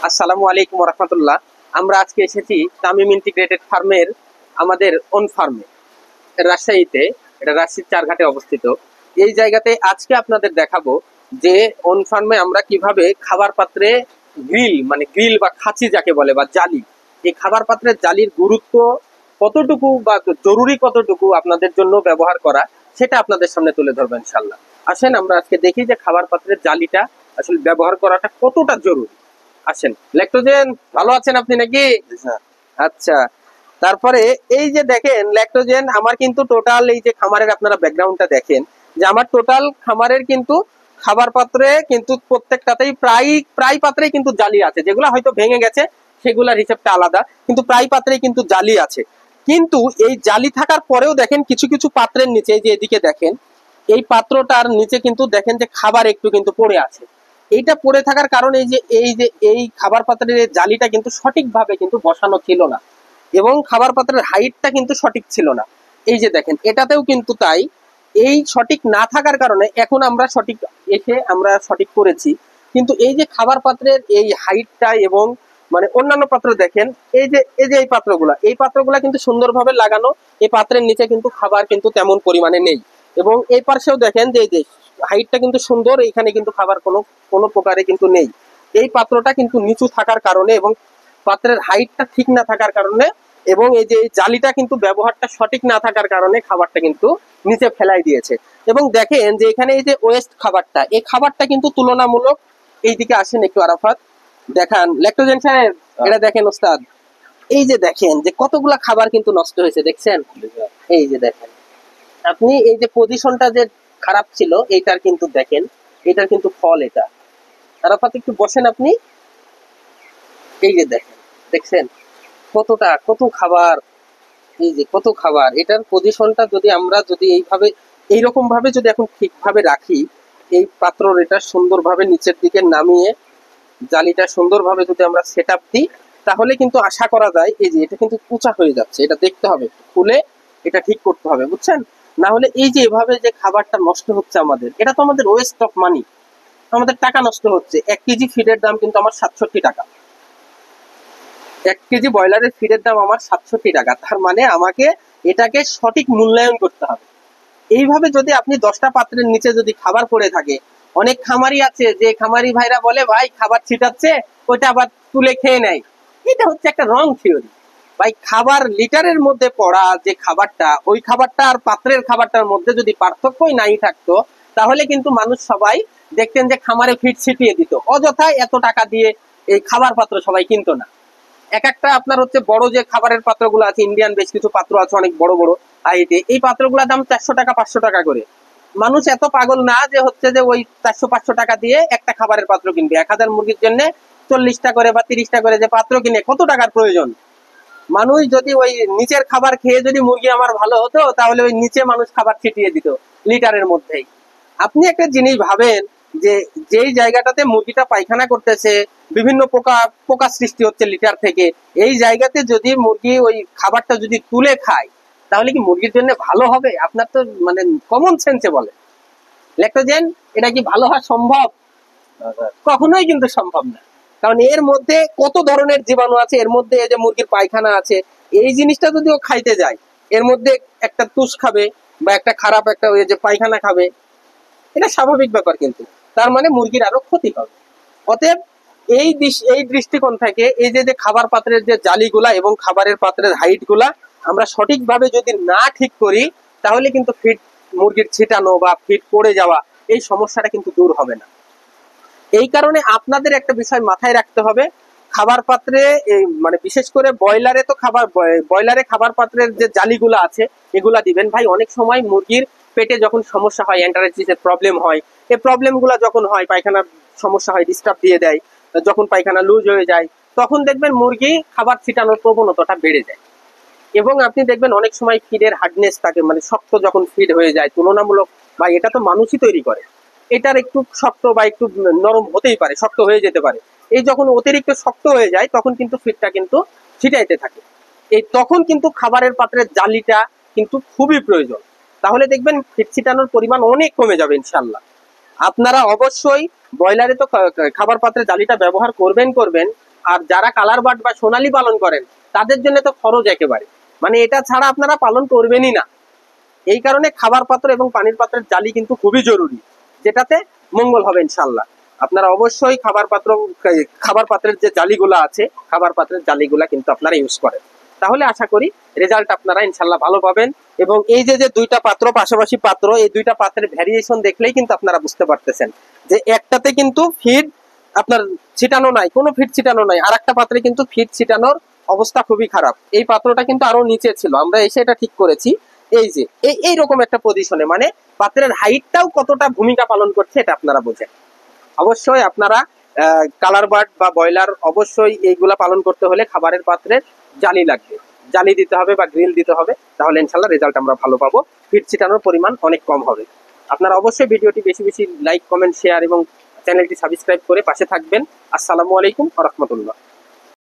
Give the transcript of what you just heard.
আসসালামু আলাইকুম রহমতুল্লাহ। আমরা আজকে এসেছি তামিম ইন্টিগ্রেটেড ফার্মের আমাদের ওন ফার্মে, রাজশাহীতে। এটা রাজশাহীর চারঘাটে অবস্থিত। এই জায়গাতে আজকে আপনাদের দেখাবো যে ওন ফার্মে আমরা কিভাবে খাবার পাত্রে গ্রিল বা খাঁচি যাকে বলে বা জালি, এই খাবার পাত্রের জালির গুরুত্ব কতটুকু বা জরুরি কতটুকু আপনাদের জন্য ব্যবহার করা, সেটা আপনাদের সামনে তুলে ধরবো ইনশাল্লাহ। আসেন আমরা আজকে দেখি যে খাবার পাত্রের জালিটা আসলে ব্যবহার করাটা কতটা জরুরি। আসেন ল্যাক্টোজেন, ভালো আছেন আপনি নাকি? আচ্ছা, তারপরে এই যে দেখেন ল্যাক্টোজেন, আমার কিন্তু টোটাল এই যে খামারের আপনারা ব্যাকগ্রাউন্ডটা দেখেন যে আমার টোটাল খামারের কিন্তু খাবার পাত্রে কিন্তু প্রত্যেকটাতেই প্রায় প্রায় পাত্রেই কিন্তু জালি আছে, যেগুলো হয়তো ভেঙে গেছে সেগুলোর হিসেবটা আলাদা, কিন্তু প্রায় পাত্রেই কিন্তু জালি আছে। কিন্তু এই জালি থাকার পরেও দেখেন কিছু কিছু পাত্রের নিচে, এই যে এদিকে দেখেন এই পাত্রটার নিচে কিন্তু দেখেন যে খাবার একটু কিন্তু পড়ে আছে। এইটা পড়ে থাকার কারণে এই খাবার পাত্রের জালিটা কিন্তু সঠিকভাবে কিন্তু বসানো ছিল না, এবং খাবার পাত্রের হাইটটা কিন্তু সঠিক ছিল না। এই যে দেখেন এটাতেও কিন্তু তাই। এই সঠিক না থাকার কারণে এখন আমরা সঠিক করেছি, কিন্তু এই যে খাবার পাত্রের এই হাইটটা এবং মানে অন্যান্য পাত্র দেখেন, এই যে এই পাত্রগুলা কিন্তু সুন্দরভাবে লাগানো। এই পাত্রের নিচে কিন্তু খাবার কিন্তু তেমন পরিমাণে নেই, এবং এই পাশেও দেখেন যে এই যে হাইটটা কিন্তু সুন্দর, এখানে কিন্তু খাবার কোনো কোনো প্রকারে কিন্তু নেই। এই পাত্রটা কিন্তু নিচু থাকার কারণে এবং পাত্রের হাইটটা ঠিক না থাকার কারণে এবং এই যে জালিটা কিন্তু ব্যবহারটা সঠিক না থাকার কারণে খাবারটা কিন্তু নিচে ফেলাই দিয়েছে। এবং দেখেন যে এখানে এই যে ওয়েস্ট খাবারটা, এই খাবারটা কিন্তু তুলনামূলক, এইদিকে আসেন একটু আরাফাত, দেখান ল্যাক্টোজেন সাহেব, এটা দেখেন ওস্তাদ, এই যে দেখেন যে কতগুলা খাবার কিন্তু নষ্ট হয়েছে, দেখছেন? এই যে দেখেন আপনি এই যে পজিশনটা যে খারাপ ছিল, এইটার কিন্তু দেখেন এটার কিন্তু ফল এটা। আরাফাত একটু বসেন আপনি, এই যে দেখেন, দেখছেন কত খাবার, এই যে কত খাবার। এটার পজিশনটা যদি আমরা যদি এইরকম ভাবে যদি এখন ঠিকভাবে রাখি, এই পাত্র এটা সুন্দরভাবে নিচের দিকে নামিয়ে জালিটা সুন্দরভাবে যদি আমরা সেট আপ দিই, তাহলে কিন্তু আশা করা যায় এই যে এটা কিন্তু উঁচা হয়ে যাচ্ছে, এটা দেখতে হবে, খুলে এটা ঠিক করতে হবে, বুঝছেন? না হলে এই যে এভাবে যে খাবারটা নষ্ট হচ্ছে আমাদের, এটা তো আমাদের ওয়েস্ট অফ মানি, আমাদের টাকা নষ্ট হচ্ছে। 1 কেজি ফিডের দাম কিন্তু আমার 67 টাকা, 1 কেজি ব্রয়লারের ফিডের দাম আমার 67 টাকা। তার মানে আমাকে এটাকে সঠিক মূল্যায়ন করতে হবে। এইভাবে যদি আপনি 10টা পাত্রের নিচে যদি খাবার পড়ে থাকে, অনেক খামারি আছে যে খামারি ভাইরা বলে ভাই খাবার ছিটাচ্ছে, ওইটা আবার তুলে খেয়ে নেয়। এটা হচ্ছে একটা রং থিওরি। ভাই খাবার লিটারের মধ্যে পড়া যে খাবারটা, ওই খাবারটা আর পাত্রের খাবারটার মধ্যে যদি পার্থক্যই নাই থাকতো, তাহলে কিন্তু মানুষ সবাই দেখতেন যে খামারে ফিড ছিটিয়ে দিত, অযথায় এত টাকা দিয়ে এই খাবার পাত্র সবাই কিনতো না। এক একটা আপনার হচ্ছে বড় যে খাবারের পাত্রগুলো আছে, ইন্ডিয়ান বেশ কিছু পাত্র আছে অনেক বড় বড় হাইটে, এই পাত্রগুলোর দাম 400 টাকা 500 টাকা করে। মানুষ এত পাগল না যে হচ্ছে যে ওই 400 500 টাকা দিয়ে একটা খাবারের পাত্র কিনবে। 1000 মুরগির জন্য 40টা করে বা 30টা করে যে পাত্র কিনে কত টাকার প্রয়োজন। মানুষ যদি ওই নিচের খাবার খেয়ে যদি মুরগি আমার ভালো হতো, তাহলে ওই নিচে মানুষ খাবার ছিটিয়ে দিত লিটারের মধ্যেই। আপনি একটা জিনিস ভাবেন যে যেই জায়গাটাতে মুরগিটা পায়খানা করতেছে, বিভিন্ন পোকা পোকা সৃষ্টি হচ্ছে লিটার থেকে, এই জায়গাতে যদি মুরগি ওই খাবারটা যদি তুলে খায়, তাহলে কি মুরগির জন্য ভালো হবে? আপনার তো মানে কমন সেন্সে বলে ল্যাক্টোজেন, এটা কি ভালো হওয়া সম্ভব? কখনোই কিন্তু সম্ভব না। কারণ এর মধ্যে কত ধরনের জীবাণু আছে, এর মধ্যে এই যে মুরগির পায়খানা আছে, এই জিনিসটা যদি ও খাইতে যায়, এর মধ্যে একটা তুষ খাবে বা একটা খারাপ একটা ওই যে পায়খানা খাবে, এটা স্বাভাবিক ব্যাপার, কিন্তু তার মানে মুরগির আরো ক্ষতি হবে। অতএব এই দৃষ্টিকোণ থেকে এই যে যে খাবার পাত্রের যে জালিগুলা এবং খাবারের পাত্রের হাইট গুলা আমরা সঠিকভাবে যদি না ঠিক করি, তাহলে কিন্তু ফিড মুরগির ছিটানো বা ফিড পড়ে যাওয়া, এই সমস্যাটা কিন্তু দূর হবে না। এই কারণে আপনাদের একটা বিষয় মাথায় রাখতে হবে, খাবার পাত্রে মানে বিশেষ করে ব্রয়লারে খাবার পাত্রের যে জালিগুলো আছে এগুলা দিবেন। ভাই অনেক সময় মুরগির পেটে যখন সমস্যা হয়, এন্টারাইটিসের প্রবলেম হয়, এই প্রবলেমগুলো যখন হয়, পায়খানার সমস্যা হয়, ডিস্টার্ব দিয়ে দেয়, যখন পায়খানা লুজ হয়ে যায়, তখন দেখবেন মুরগি খাবার ছিটানোর প্রবণতাটা বেড়ে যায়। এবং আপনি দেখবেন অনেক সময় ফিডের হার্ডনেস থাকে, মানে শক্ত যখন ফিড হয়ে যায় তুলনামূলক, বা এটা তো মানুষই তৈরি করে, এটার একটু শক্ত বা একটু নরম হতেই পারে, শক্ত হয়ে যেতে পারে। এই যখন অতিরিক্ত শক্ত হয়ে যায়, তখন কিন্তু ফিডটা কিন্তু ছিটাইতে থাকে। এই তখন কিন্তু খাবারের পাত্রের জালিটা কিন্তু খুবই প্রয়োজন। তাহলে দেখবেন ফিড ছিটানোর পরিমাণ অনেক কমে যাবে ইনশাল্লাহ। আপনারা অবশ্যই ব্রয়লারে তো খাবার পাত্রে জালিটা ব্যবহার করবেন, আর যারা কালার বার্ড বা সোনালী পালন করেন তাদের জন্য তো খরচ একেবারে, মানে এটা ছাড়া আপনারা পালন করবেনই না। এই কারণে খাবার পাত্র এবং পানির পাত্রের জালি কিন্তু খুবই জরুরি, যেটাতে মঙ্গল হবে ইনশাল্লাহ। আপনারা অবশ্যই খাবার পাত্রের যে জালিগুলা আছে, খাবার পাত্রের জালিগুলা কিন্তু আপনারা ইউজ করেন, তাহলে আশা করি রেজাল্ট আপনারা ইনশাল্লাহ ভালো পাবেন। এবং এই যে যে দুইটা পাত্র পাশাপাশি পাত্র, এই দুইটা পাত্রের ভ্যারিয়েশন দেখলেই কিন্তু আপনারা বুঝতে পারতেছেন যে একটাতে কিন্তু ফিড আপনার ছিটানো নাই, কোনো ফিড ছিটানো নাই, আর একটা পাত্রে কিন্তু ফিড ছিটানোর অবস্থা খুবই খারাপ। এই পাত্রটা কিন্তু আরো নিচে ছিল, আমরা এসে এটা ঠিক করেছি। এই যে এইরকম একটা পজিশনে, মানে পাত্রের হাইটটাও কতটা ভূমিকা পালন করছে এটা আপনারা বোঝেন। অবশ্যই আপনারা কালার বার্ড বা ব্রয়লার অবশ্যই এইগুলা পালন করতে হলে খাবারের পাত্রের জালি লাগবে, জালি দিতে হবে বা গ্রিল দিতে হবে, তাহলে ইনশাল্লাহ রেজাল্ট আমরা ভালো পাবো, ফিড ছিটানোর পরিমাণ অনেক কম হবে। আপনারা অবশ্যই ভিডিওটি বেশি বেশি লাইক, কমেন্ট, শেয়ার এবং চ্যানেলটি সাবস্ক্রাইব করে পাশে থাকবেন। আসসালামু আলাইকুম ওয়া রাহমাতুল্লাহ।